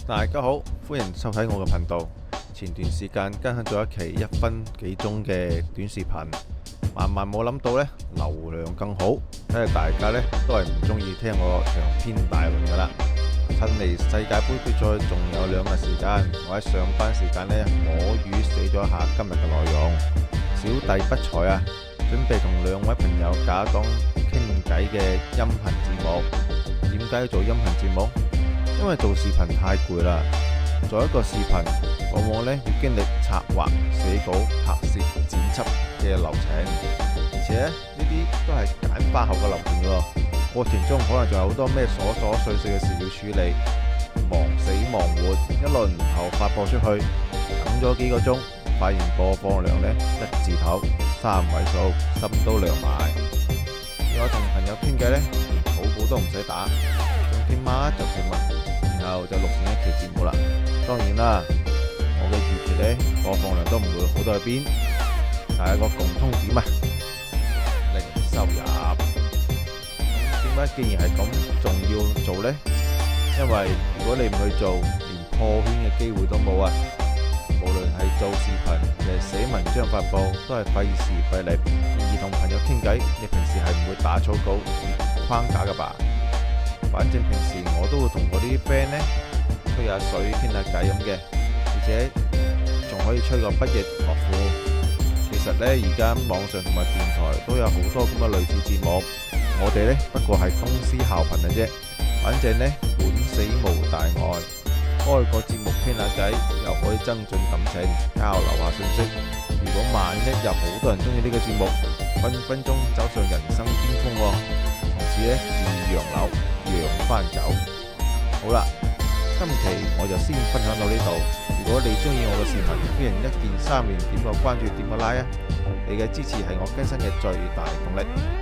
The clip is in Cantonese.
大家好，歡迎收睇我嘅頻道。前段時間更新咗一期1分幾鐘嘅短視頻，萬萬冇諗到呢，流量更好。睇嚟大家呢都係唔中意聽我長篇大論噶啦。趁離世界盃比賽仲有2日時間，我喺上班時間呢摸魚寫咗一下今日嘅內容。小弟不才啊，準備同2位朋友假當傾偈嘅音頻節目。點解要做音頻節目？因為做視頻太攰啦，做一個視頻往往呢要經歷策劃、寫稿、拍攝、剪輯嘅流程，而且呢啲都係簡化後嘅流程喎。過程中可能仲有好多咩瑣瑣碎碎嘅事要處理，忙死忙活一輪後發播出去，等咗幾個鐘，發現播放量呢1字頭3位數，心都涼埋。我同朋友傾偈呢，連淘寶都唔使打，想傾乜就傾乜，然後就錄成一期節目啦。當然啦，我嘅預期呢，播放量都唔會好到去邊，但係個共通點啊，零收入。點解既然係咁，仲要做呢？因為如果你唔去做，連破圈嘅機會都冇啊！無論係做視頻定係寫文章發布，都係費時費力。而同朋友傾偈，你平時係唔會打草稿、框架噶吧？反正平時我都會同嗰啲 friend 呢吹下水、傾下偈咁嘅，而且仲可以吹個不亦樂乎。其實呢，而家網上同埋電台都有好多咁嘅類似節目，我哋呢不過係公司校頻嘅啫。反正呢，管死無大礙，開個節目傾下偈，又可以增進感情，交流下信息。如果萬一有好多人中意呢個節目，分分鐘走上人生巔峰喎。從此呢，自養樓養番狗。好啦，今期我就先分享到呢度。如果你中意我嘅視頻，歡迎1鍵3連點個關注，點個 like 啊！你嘅支持係我更新嘅最大動力。